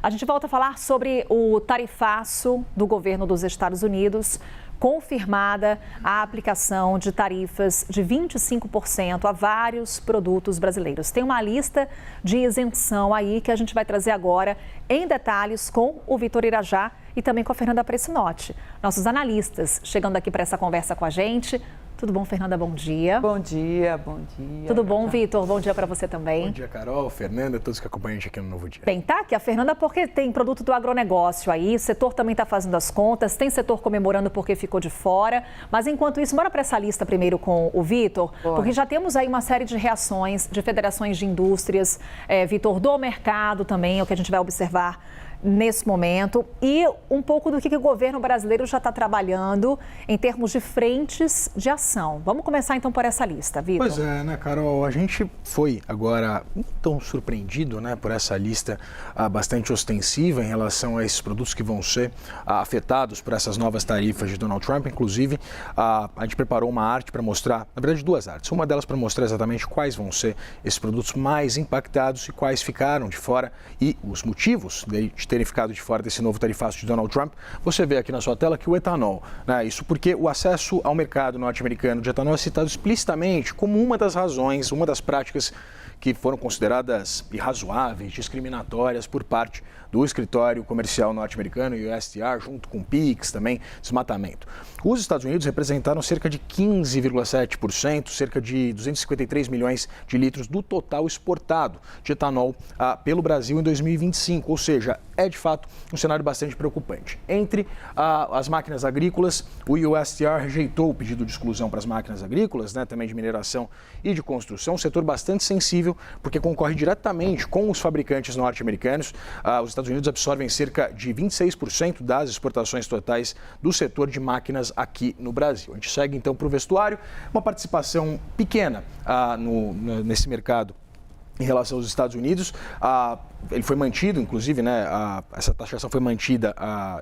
A gente volta a falar sobre o tarifaço do governo dos Estados Unidos, confirmada a aplicação de tarifas de 25% a vários produtos brasileiros. Tem uma lista de isenção aí que a gente vai trazer agora em detalhes com o Vitor Irajá e também com a Fernanda Precinotti, nossos analistas, chegando aqui para essa conversa com a gente. Tudo bom, Fernanda? Bom dia. Bom dia, bom dia. Tudo bom, Vitor? Bom dia para você também. Bom dia, Carol, Fernanda, todos que acompanham a gente aqui no Novo Dia. Bem, tá aqui a Fernanda porque tem produto do agronegócio aí, o setor também está fazendo as contas, tem setor comemorando porque ficou de fora. Mas enquanto isso, bora para essa lista primeiro com o Vitor, porque já temos aí uma série de reações de federações de indústrias, Vitor, do mercado também, é o que a gente vai observar nesse momento, e um pouco do que o governo brasileiro já está trabalhando em termos de frentes de ação. Vamos começar então por essa lista, Vitor. Pois é, né, Carol? A gente foi agora tão surpreendido, né, por essa lista bastante ostensiva em relação a esses produtos que vão ser afetados por essas novas tarifas de Donald Trump. Inclusive, a gente preparou uma arte para mostrar, na verdade, duas artes. Uma delas para mostrar exatamente quais vão ser esses produtos mais impactados e quais ficaram de fora e os motivos de terem ficado de fora desse novo tarifaço de Donald Trump. Você vê aqui na sua tela que o etanol, né, isso porque o acesso ao mercado norte-americano de etanol é citado explicitamente como uma das razões, uma das práticas que foram consideradas irrazoáveis, discriminatórias por parte do escritório comercial norte-americano, USTR, junto com PIX, também desmatamento. Os Estados Unidos representaram cerca de 15,7%, cerca de 253 milhões de litros do total exportado de etanol pelo Brasil em 2025, ou seja, é de fato um cenário bastante preocupante. Entre as máquinas agrícolas, o USTR rejeitou o pedido de exclusão para as máquinas agrícolas, né, também de mineração e de construção, um setor bastante sensível, porque concorre diretamente com os fabricantes norte-americanos. Os Estados Unidos absorvem cerca de 26% das exportações totais do setor de máquinas aqui no Brasil. A gente segue então para o vestuário, uma participação pequena nesse mercado em relação aos Estados Unidos. Ele foi mantido, inclusive, né, essa taxação foi mantida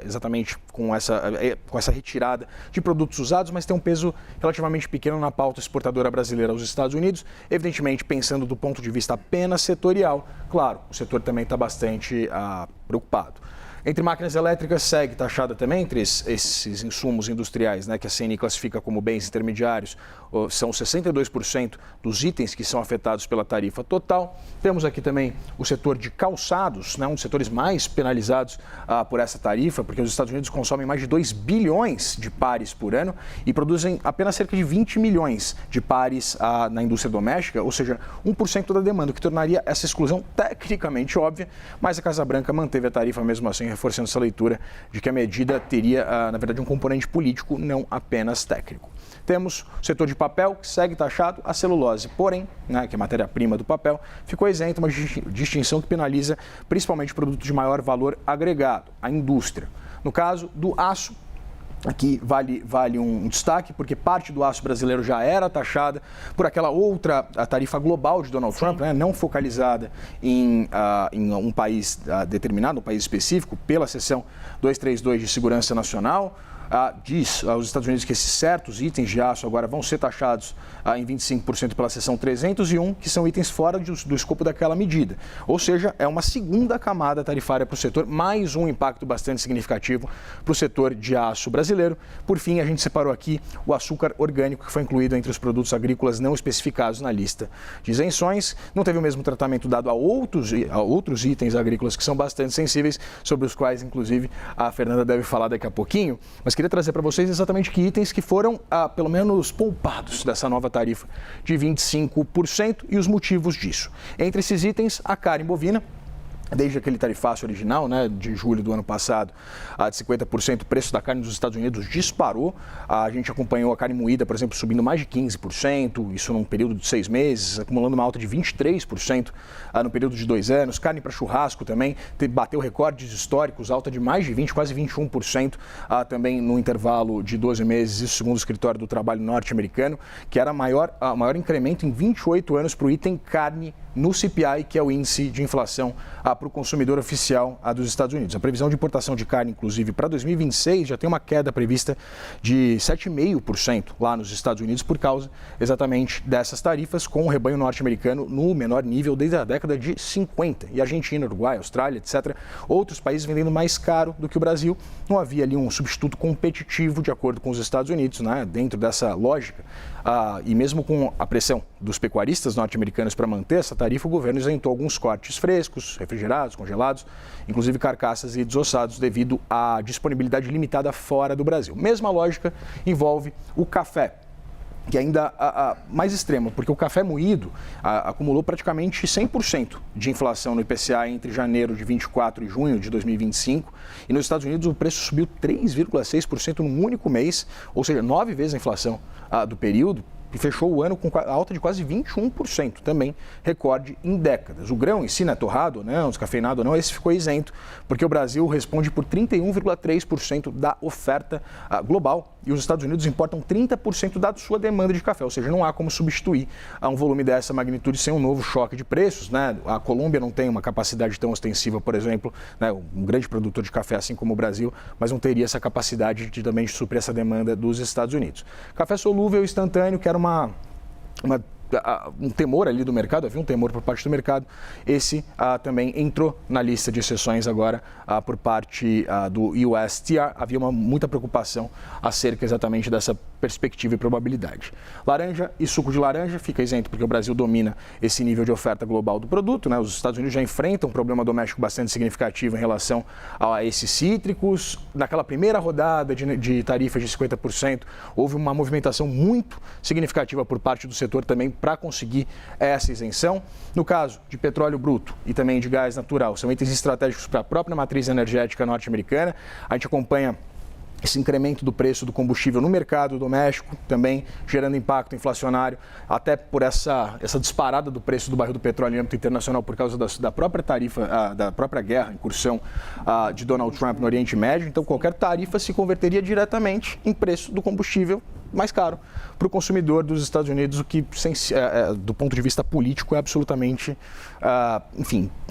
exatamente com essa retirada de produtos usados, mas tem um peso relativamente pequeno na pauta exportadora brasileira aos Estados Unidos, evidentemente pensando do ponto de vista apenas setorial. Claro, o setor também está bastante preocupado. Entre máquinas elétricas, segue taxada também entre esses insumos industriais, né, que a CNI classifica como bens intermediários, são 62% dos itens que são afetados pela tarifa total. Temos aqui também o setor de calçados, né, um dos setores mais penalizados por essa tarifa, porque os Estados Unidos consomem mais de 2 bilhões de pares por ano e produzem apenas cerca de 20 milhões de pares na indústria doméstica, ou seja, 1% da demanda, o que tornaria essa exclusão tecnicamente óbvia, mas a Casa Branca manteve a tarifa mesmo assim, reforçando essa leitura de que a medida teria, na verdade, um componente político, não apenas técnico. Temos o setor de papel, que segue taxado, a celulose, porém, né, que é a matéria-prima do papel, ficou isenta, uma distinção que penaliza principalmente produtos de maior valor agregado, a indústria. No caso do aço, aqui vale um destaque, porque parte do aço brasileiro já era taxada por aquela outra tarifa global de Donald Trump, né, não focalizada em um país determinado, um país específico, pela seção 232 de Segurança Nacional. Diz aos Estados Unidos que esses certos itens de aço agora vão ser taxados em 25% pela seção 301, que são itens fora do escopo daquela medida. Ou seja, é uma segunda camada tarifária para o setor, mais um impacto bastante significativo para o setor de aço brasileiro. Por fim, a gente separou aqui o açúcar orgânico, que foi incluído entre os produtos agrícolas não especificados na lista de isenções. Não teve o mesmo tratamento dado a outros itens agrícolas que são bastante sensíveis, sobre os quais, inclusive, a Fernanda deve falar daqui a pouquinho. Mas queria trazer para vocês exatamente que itens que foram, pelo menos, poupados dessa nova tarifa de 25% e os motivos disso. Entre esses itens, a carne bovina. Desde aquele tarifaço original, né, de julho do ano passado, de 50%, o preço da carne dos Estados Unidos disparou. A gente acompanhou a carne moída, por exemplo, subindo mais de 15%, isso num período de 6 meses, acumulando uma alta de 23% no período de 2 anos. Carne para churrasco também bateu recordes históricos, alta de mais de 20%, quase 21%, também no intervalo de 12 meses, isso segundo o Escritório do Trabalho norte-americano, que era o maior incremento em 28 anos para o item carne no CPI, que é o índice de inflação para o consumidor oficial dos Estados Unidos. A previsão de importação de carne, inclusive, para 2026 já tem uma queda prevista de 7,5% lá nos Estados Unidos por causa exatamente dessas tarifas, com o rebanho norte-americano no menor nível desde a década de 50. E Argentina, Uruguai, Austrália, etc., outros países vendendo mais caro do que o Brasil. Não havia ali um substituto competitivo de acordo com os Estados Unidos, né, dentro dessa lógica. E mesmo com a pressão dos pecuaristas norte-americanos para manter essa tarifa, o governo isentou alguns cortes frescos, refrigerados, congelados, inclusive carcaças e desossados devido à disponibilidade limitada fora do Brasil. Mesma lógica envolve o café, que ainda mais extrema, porque o café moído acumulou praticamente 100% de inflação no IPCA entre janeiro de 24 e junho de 2025, e nos Estados Unidos o preço subiu 3,6% num único mês, ou seja, 9 vezes a inflação do período, e fechou o ano com alta de quase 21%, também recorde em décadas. O grão em si, né, torrado ou não, descafeinado ou não, esse ficou isento, porque o Brasil responde por 31,3% da oferta global e os Estados Unidos importam 30% da sua demanda de café, ou seja, não há como substituir um volume dessa magnitude sem um novo choque de preços, né? A Colômbia não tem uma capacidade tão ostensiva, por exemplo, né, um grande produtor de café assim como o Brasil, mas não teria essa capacidade de também suprir essa demanda dos Estados Unidos. Café solúvel instantâneo, que era um temor ali do mercado, havia um temor por parte do mercado, esse também entrou na lista de exceções agora por parte do USTR. Havia muita preocupação acerca exatamente dessa perspectiva e probabilidade. Laranja e suco de laranja fica isento porque o Brasil domina esse nível de oferta global do produto, né? Os Estados Unidos já enfrentam um problema doméstico bastante significativo em relação a esses cítricos. Naquela primeira rodada de tarifas de 50%, houve uma movimentação muito significativa por parte do setor também para conseguir essa isenção. No caso de petróleo bruto e também de gás natural, são itens estratégicos para a própria matriz energética norte-americana. A gente acompanha esse incremento do preço do combustível no mercado doméstico, também gerando impacto inflacionário, até por essa disparada do preço do barril do petróleo em âmbito internacional por causa da própria tarifa, da própria guerra, incursão de Donald Trump no Oriente Médio. Então, qualquer tarifa se converteria diretamente em preço do combustível mais caro para o consumidor dos Estados Unidos, o que, do ponto de vista político, é absolutamente,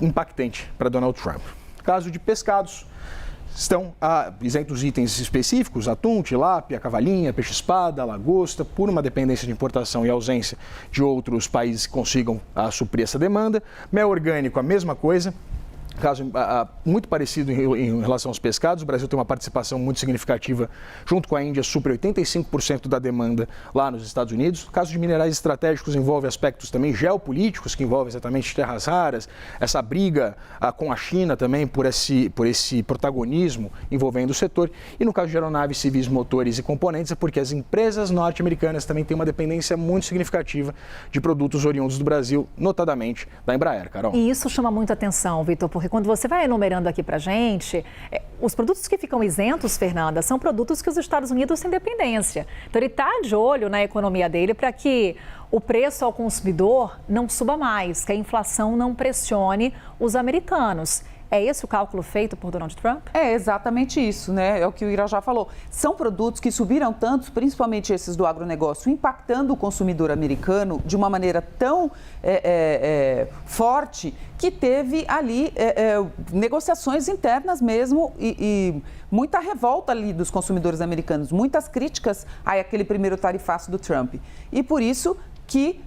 impactante para Donald Trump. Caso de pescados, estão isentos itens específicos, atum, tilápia, cavalinha, peixe-espada, lagosta, por uma dependência de importação e ausência de outros países que consigam suprir essa demanda. Mel orgânico, a mesma coisa. Caso muito parecido em relação aos pescados, o Brasil tem uma participação muito significativa, junto com a Índia, supre 85% da demanda lá nos Estados Unidos. O caso de minerais estratégicos envolve aspectos também geopolíticos, que envolvem exatamente terras raras, essa briga com a China também por esse protagonismo envolvendo o setor. E no caso de aeronaves civis, motores e componentes, é porque as empresas norte-americanas também têm uma dependência muito significativa de produtos oriundos do Brasil, notadamente da Embraer, Carol. E isso chama muita atenção, Vitor, porque quando você vai enumerando aqui para a gente, os produtos que ficam isentos, Fernanda, são produtos que os Estados Unidos têm dependência. Então, ele está de olho na economia dele para que o preço ao consumidor não suba mais, que a inflação não pressione os americanos. É esse o cálculo feito por Donald Trump? É exatamente isso, né? É o que o Ira já falou. São produtos que subiram tanto, principalmente esses do agronegócio, impactando o consumidor americano de uma maneira tão forte que teve ali negociações internas mesmo e muita revolta ali dos consumidores americanos, muitas críticas a aquele primeiro tarifaço do Trump. E por isso que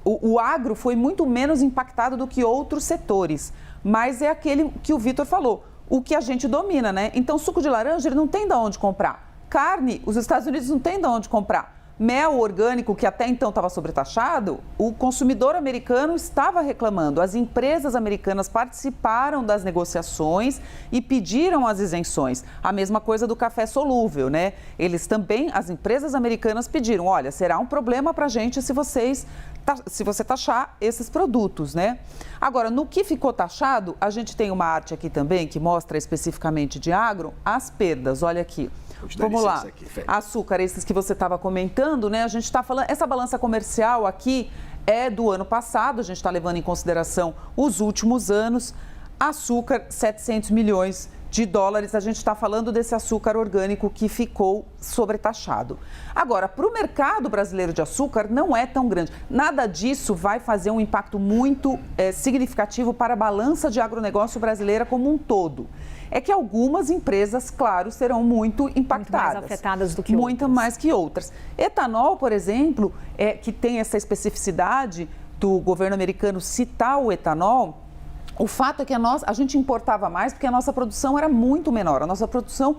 o agro foi muito menos impactado do que outros setores, mas é aquele que o Vitor falou, o que a gente domina, né? Então, suco de laranja, ele não tem de onde comprar. Carne, os Estados Unidos não tem de onde comprar. Mel orgânico, que até então estava sobretaxado, o consumidor americano estava reclamando. As empresas americanas participaram das negociações e pediram as isenções. A mesma coisa do café solúvel, né? Eles também, as empresas americanas pediram, olha, será um problema para a gente se você taxar esses produtos, né? Agora, no que ficou taxado, a gente tem uma arte aqui também que mostra especificamente de agro as perdas, olha aqui. Vamos lá, açúcar, esses que você estava comentando, né? A gente está falando, essa balança comercial aqui é do ano passado, a gente está levando em consideração os últimos anos. Açúcar, 700 milhões de dólares, a gente está falando desse açúcar orgânico que ficou sobretaxado. Agora, para o mercado brasileiro de açúcar, não é tão grande. Nada disso vai fazer um impacto muito significativo para a balança de agronegócio brasileira como um todo. É que algumas empresas, claro, serão muito impactadas. Muito mais afetadas do que outras. Muito mais que outras. Etanol, por exemplo, que tem essa especificidade do governo americano citar o etanol. O fato é que a gente importava mais porque a nossa produção era muito menor. A nossa produção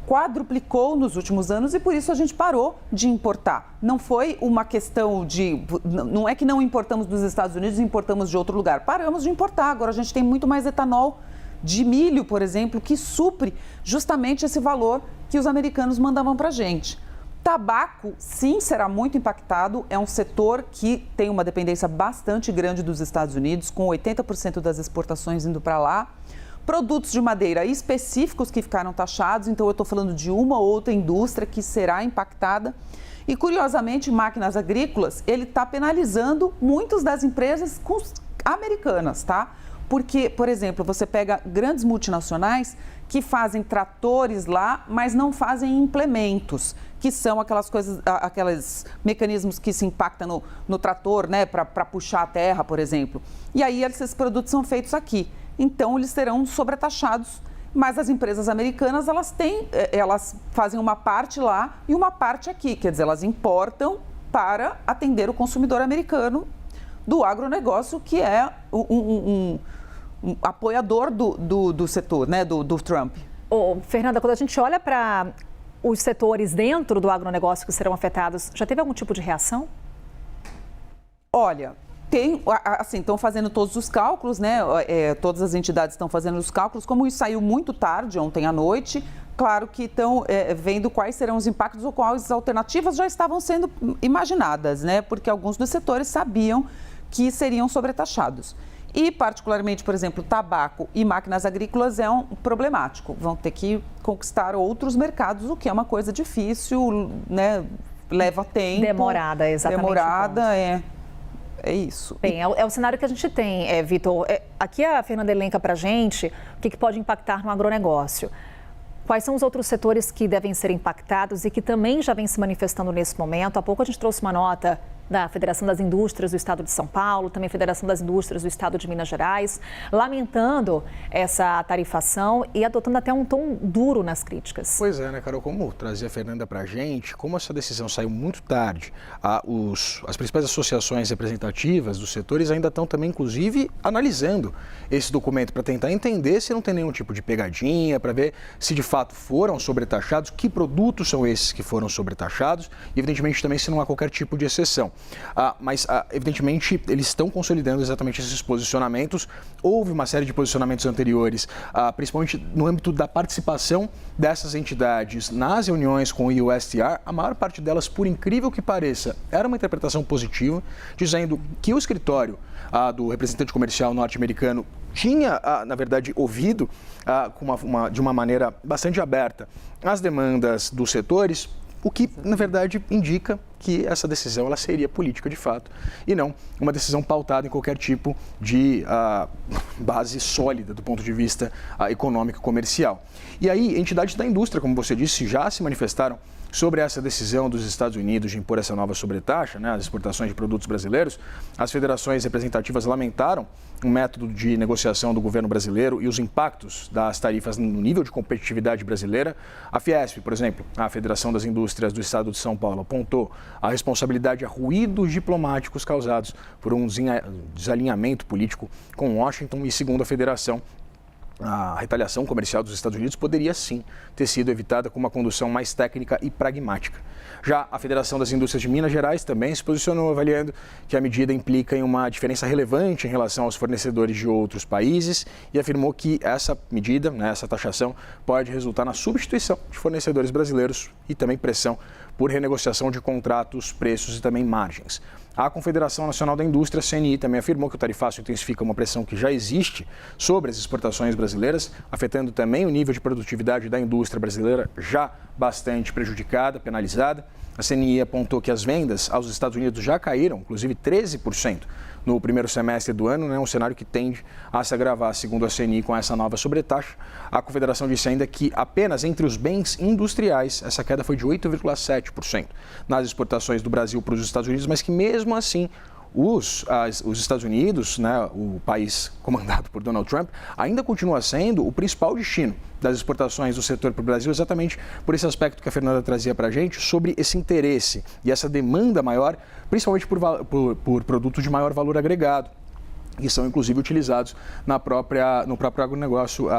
quadruplicou nos últimos anos e por isso a gente parou de importar. Não foi uma questão de... Não é que não importamos dos Estados Unidos e importamos de outro lugar. Paramos de importar. Agora a gente tem muito mais etanol de milho, por exemplo, que supre justamente esse valor que os americanos mandavam para a gente. Tabaco, sim, será muito impactado. É um setor que tem uma dependência bastante grande dos Estados Unidos, com 80% das exportações indo para lá. Produtos de madeira específicos que ficaram taxados, então eu estou falando de uma ou outra indústria que será impactada. E, curiosamente, máquinas agrícolas, ele está penalizando muitas das empresas americanas, tá? Porque, por exemplo, você pega grandes multinacionais que fazem tratores lá, mas não fazem implementos, que são aquelas coisas, aqueles mecanismos que se impactam no trator, né, para puxar a terra, por exemplo. E aí esses produtos são feitos aqui. Então eles serão sobretaxados, mas as empresas americanas, elas fazem uma parte lá e uma parte aqui, quer dizer, elas importam para atender o consumidor americano do agronegócio, que é um apoiador do setor, né, do Trump. Fernanda, quando a gente olha para os setores dentro do agronegócio que serão afetados, já teve algum tipo de reação? Olha, estão fazendo todos os cálculos, né? Todas as entidades estão fazendo os cálculos. Como isso saiu muito tarde, ontem à noite, claro que estão vendo quais serão os impactos ou quais alternativas já estavam sendo imaginadas, né? Porque alguns dos setores sabiam que seriam sobretaxados. E, particularmente, por exemplo, tabaco e máquinas agrícolas é problemático. Vão ter que conquistar outros mercados, o que é uma coisa difícil, né? Leva tempo. Demorada, exatamente. Demorada, é isso. Bem, é o cenário que a gente tem, Vitor. Aqui a Fernanda elenca para a gente o que pode impactar no agronegócio. Quais são os outros setores que devem ser impactados e que também já vêm se manifestando nesse momento? Há pouco a gente trouxe uma nota da Federação das Indústrias do Estado de São Paulo, também Federação das Indústrias do Estado de Minas Gerais, lamentando essa tarifação e adotando até um tom duro nas críticas. Pois é, né, Carol? Como trazia a Fernanda para a gente, como essa decisão saiu muito tarde, as principais associações representativas dos setores ainda estão também, inclusive, analisando esse documento para tentar entender se não tem nenhum tipo de pegadinha, para ver se de fato foram sobretaxados, que produtos são esses que foram sobretaxados e, evidentemente, também se não há qualquer tipo de exceção. Mas, evidentemente, eles estão consolidando exatamente esses posicionamentos. Houve uma série de posicionamentos anteriores, principalmente no âmbito da participação dessas entidades nas reuniões com o USTR. A maior parte delas, por incrível que pareça, era uma interpretação positiva, dizendo que o escritório do representante comercial norte-americano tinha, na verdade, ouvido de uma maneira bastante aberta as demandas dos setores, o que, na verdade, indica que essa decisão ela seria política de fato e não uma decisão pautada em qualquer tipo de base sólida do ponto de vista econômico e comercial. E aí, entidades da indústria, como você disse, já se manifestaram sobre essa decisão dos Estados Unidos de impor essa nova sobretaxa, né, as exportações de produtos brasileiros. As federações representativas lamentaram o método de negociação do governo brasileiro e os impactos das tarifas no nível de competitividade brasileira. A Fiesp, por exemplo, a Federação das Indústrias do Estado de São Paulo, apontou a responsabilidade a ruídos diplomáticos causados por um desalinhamento político com Washington e, segundo a federação, a retaliação comercial dos Estados Unidos poderia sim ter sido evitada com uma condução mais técnica e pragmática. Já a Federação das Indústrias de Minas Gerais também se posicionou avaliando que a medida implica em uma diferença relevante em relação aos fornecedores de outros países e afirmou que essa medida, essa taxação, pode resultar na substituição de fornecedores brasileiros e também pressão por renegociação de contratos, preços e também margens. A Confederação Nacional da Indústria, CNI, também afirmou que o tarifácio intensifica uma pressão que já existe sobre as exportações brasileiras, afetando também o nível de produtividade da indústria brasileira, já bastante prejudicada, penalizada. A CNI apontou que as vendas aos Estados Unidos já caíram, inclusive 13%, no primeiro semestre do ano, né, um cenário que tende a se agravar, segundo a CNI, com essa nova sobretaxa. A Confederação disse ainda que apenas entre os bens industriais essa queda foi de 8,7% nas exportações do Brasil para os Estados Unidos, mas que mesmo assim os Estados Unidos, né, o país comandado por Donald Trump, ainda continua sendo o principal destino das exportações do setor para o Brasil, exatamente por esse aspecto que a Fernanda trazia para a gente, sobre esse interesse e essa demanda maior, principalmente por produtos de maior valor agregado, que são inclusive utilizados no próprio agronegócio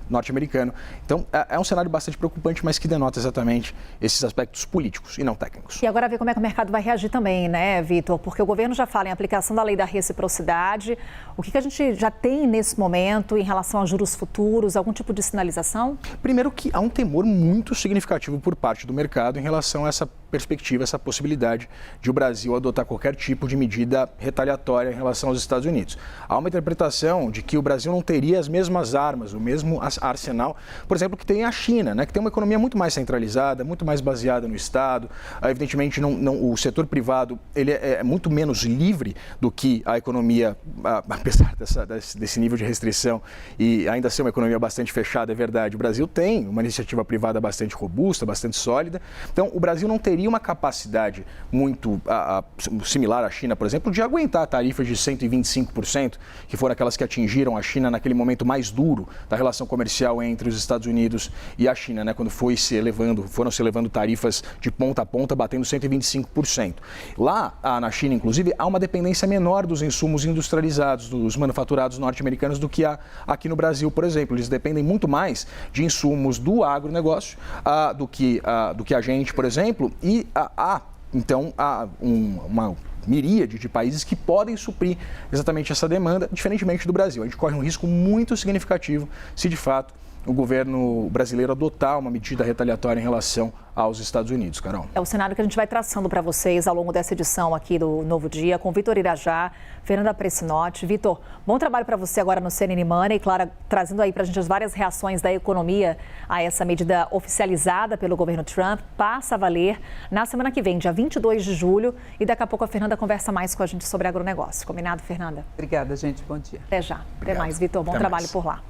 norte-americano. Então, é um cenário bastante preocupante, mas que denota exatamente esses aspectos políticos e não técnicos. E agora ver como é que o mercado vai reagir também, né, Vitor? Porque o governo já fala em aplicação da lei da reciprocidade. O que a gente já tem nesse momento em relação a juros futuros? Algum tipo de sinalização? Primeiro que há um temor muito significativo por parte do mercado em relação a essa perspectiva, essa possibilidade de o Brasil adotar qualquer tipo de medida retaliatória em relação aos Estados Unidos. Há uma interpretação de que o Brasil não teria as mesmas armas, o mesmo arsenal, por exemplo, que tem a China, né, que tem uma economia muito mais centralizada, muito mais baseada no Estado. Evidentemente, o setor privado ele é muito menos livre do que a economia, apesar desse nível de restrição e ainda ser uma economia bastante fechada, é verdade. O Brasil tem uma iniciativa privada bastante robusta, bastante sólida. Então, o Brasil não teria uma capacidade muito similar à China, por exemplo, de aguentar tarifas de 125%, que foram aquelas que atingiram a China naquele momento mais duro da relação comercial entre os Estados Unidos e a China, né, quando foram se elevando tarifas de ponta a ponta, batendo 125%. Lá, na China, inclusive, há uma dependência menor dos insumos industrializados, dos manufaturados norte-americanos, do que há aqui no Brasil, por exemplo. Eles dependem muito mais de insumos do agronegócio do que a gente, por exemplo, e então, há uma miríade de países que podem suprir exatamente essa demanda, diferentemente do Brasil. A gente corre um risco muito significativo se, de fato, o governo brasileiro adotar uma medida retaliatória em relação aos Estados Unidos, Carol. É o cenário que a gente vai traçando para vocês ao longo dessa edição aqui do Novo Dia, com Vitor Irajá, Fernanda Precinotti. Vitor, bom trabalho para você agora no CNN Money, e, claro, trazendo aí para a gente as várias reações da economia a essa medida oficializada pelo governo Trump. Passa a valer na semana que vem, dia 22 de julho, e daqui a pouco a Fernanda conversa mais com a gente sobre agronegócio. Combinado, Fernanda? Obrigada, gente. Bom dia. Até já. Obrigado. Até mais, Vitor. Bom trabalho por lá.